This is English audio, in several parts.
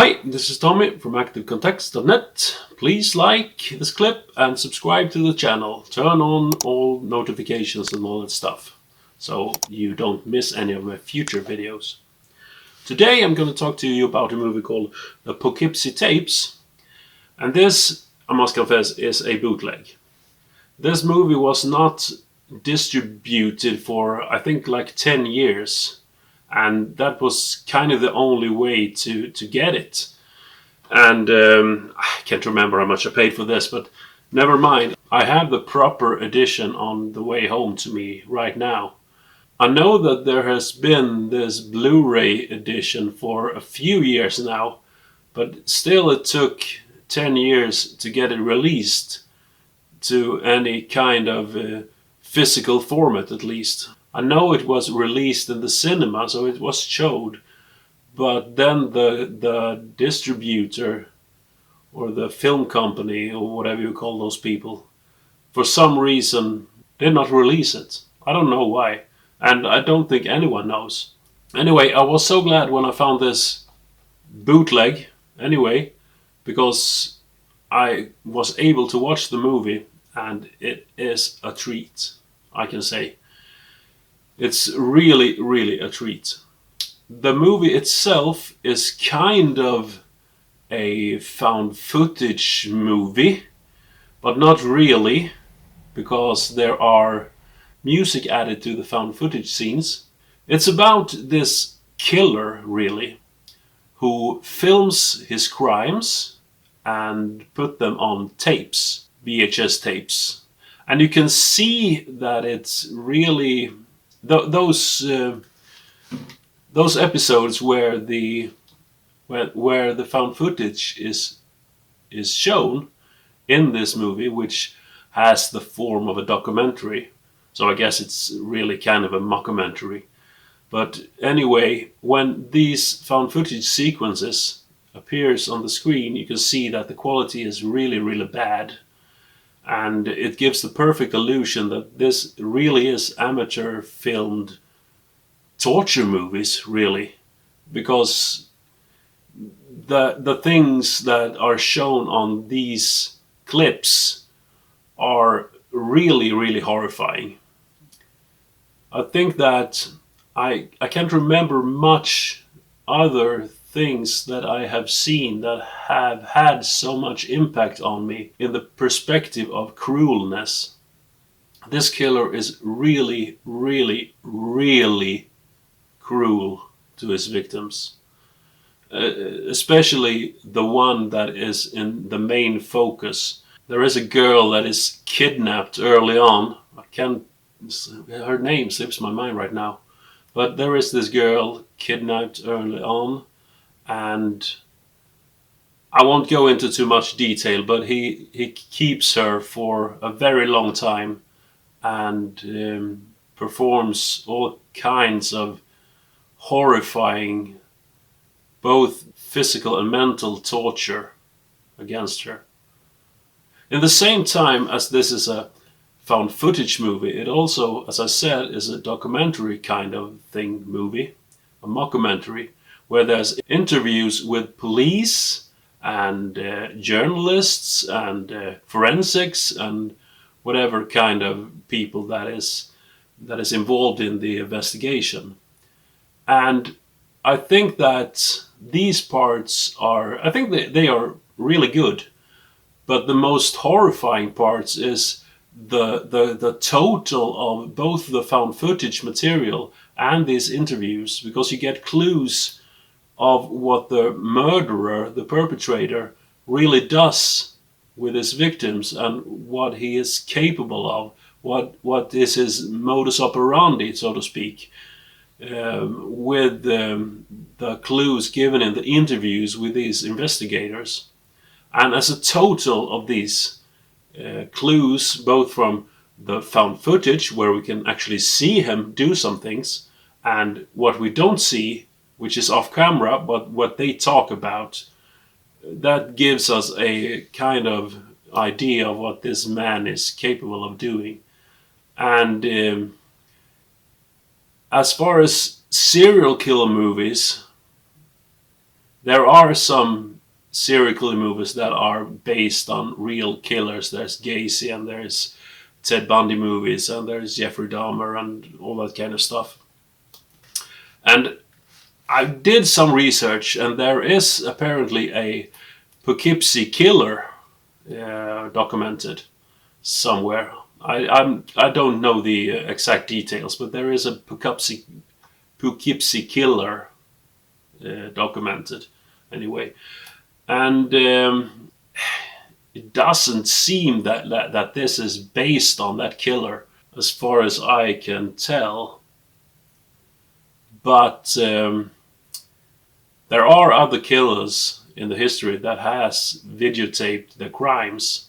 Hi, this is Tommy from ActiveContext.net. Please like this clip and subscribe to the channel. Turn on all notifications and all that stuff, so you don't miss any of my future videos. Today I'm going to talk to you about a movie called the Poughkeepsie Tapes. And this, I must confess, is a bootleg. This movie was not distributed for, I think, like 10 years. And that was kind of the only way to get it. And I can't remember how much I paid for this, but never mind. I have the proper edition on the way home to me right now. I know that there has been this Blu-ray edition for a few years now, but still it took 10 years to get it released to any kind of physical format, at least. I know it was released in the cinema, so it was showed, but then the distributor or the film company or whatever you call those people, for some reason did not release it. I don't know why, and I don't think anyone knows. Anyway, I was so glad when I found this bootleg anyway, because I was able to watch the movie, and it is a treat, I can say. It's really, really a treat. The movie itself is kind of a found footage movie, but not really, because there are music added to the found footage scenes. It's about this killer, really, who films his crimes and put them on tapes, VHS tapes. And you can see that it's really those episodes where the found footage is shown in this movie, which has the form of a documentary. So I guess it's really kind of a mockumentary. But anyway, when these found footage sequences appears on the screen, you can see that the quality is really, really bad. And it gives the perfect illusion that this really is amateur filmed torture movies, really. Because the things that are shown on these clips are really, really horrifying. I think that I can't remember much other things that I have seen that have had so much impact on me in the perspective of cruelness. This killer is really, really, really cruel to his victims. Especially the one that is in the main focus. There is a girl that is kidnapped early on. Her name slips my mind right now. But there is this girl kidnapped early on. And I won't go into too much detail, but he keeps her for a very long time and performs all kinds of horrifying, both physical and mental torture against her. In the same time as this is a found footage movie, it also, as I said, is a documentary kind of thing movie, a mockumentary, where there's interviews with police and journalists and forensics and whatever kind of people that is involved in the investigation. And I think that these parts are, I think they are really good, but the most horrifying parts is the total of both the found footage material and these interviews, because you get clues of what the murderer, the perpetrator, really does with his victims and what he is capable of, what is his modus operandi, so to speak, with the clues given in the interviews with these investigators. And as a total of these clues, both from the found footage, where we can actually see him do some things, and what we don't see, which is off camera, but what they talk about, that gives us a kind of idea of what this man is capable of doing. And as far as serial killer movies, There are some serial killer movies that are based on real killers. There's Gacy and there's Ted Bundy movies and there's Jeffrey Dahmer and all that kind of stuff. And I did some research, and there is apparently a Poughkeepsie killer documented somewhere. I don't know the exact details, but there is a Poughkeepsie killer documented anyway, and it doesn't seem that this is based on that killer, as far as I can tell. But there are other killers in the history that has videotaped their crimes,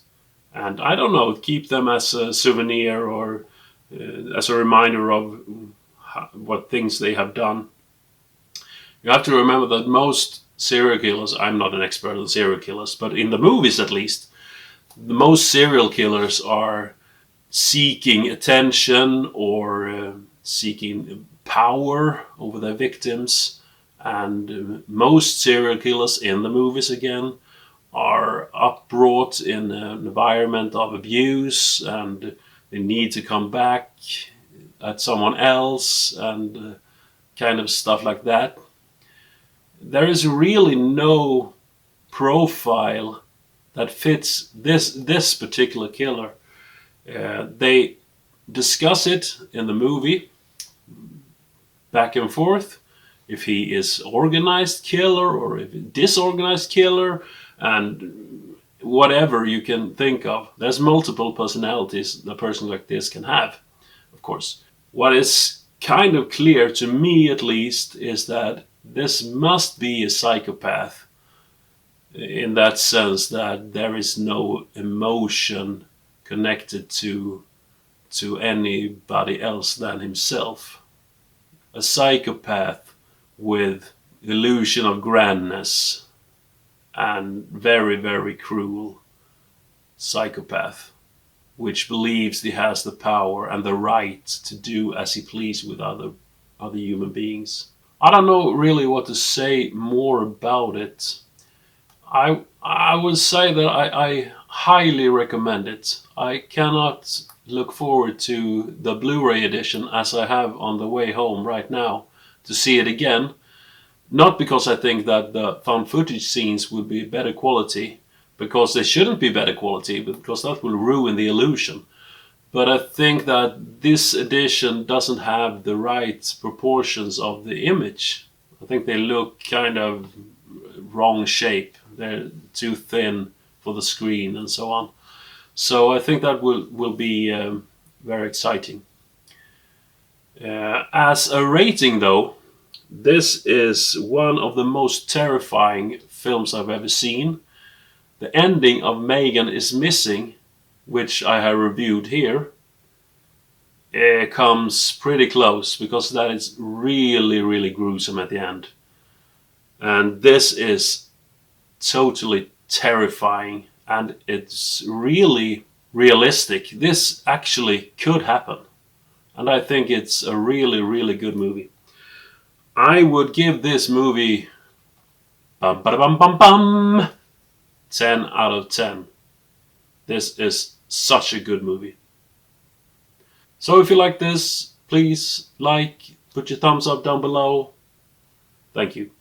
and I don't know, keep them as a souvenir or as a reminder of what things they have done. You have to remember that most serial killers, I'm not an expert on serial killers, but in the movies at least, the most serial killers are seeking attention or seeking power over their victims. And most serial killers in the movies, again, are upbrought in an environment of abuse, and they need to come back at someone else and kind of stuff like that. There is really no profile that fits this particular killer. They discuss it in the movie back and forth, if he is organized killer or if disorganized killer, and whatever you can think of. There's multiple personalities a person like this can have, of course. What is kind of clear to me, at least, is that this must be a psychopath, in that sense that there is no emotion connected to anybody else than himself. A psychopath with illusion of grandness, and very, very cruel psychopath, which believes he has the power and the right to do as he pleases with other human beings. I don't know really what to say more about it. I would say that I highly recommend it. I cannot look forward to the Blu-ray edition, as I have on the way home right now, to see it again. Not because I think that the found footage scenes would be better quality, because they shouldn't be better quality, because that will ruin the illusion. But I think that this edition doesn't have the right proportions of the image. I think they look kind of wrong shape. They're too thin for the screen and so on. So I think that will be very exciting. As a rating though, this is one of the most terrifying films I've ever seen. The ending of Megan is Missing, which I have reviewed here, comes pretty close, because that is really, really gruesome at the end. And this is totally terrifying, and it's really realistic. This actually could happen, and I think it's a really, really good movie. I would give this movie 10 out of 10. This is such a good movie. So if you like this, please like, put your thumbs up down below. Thank you.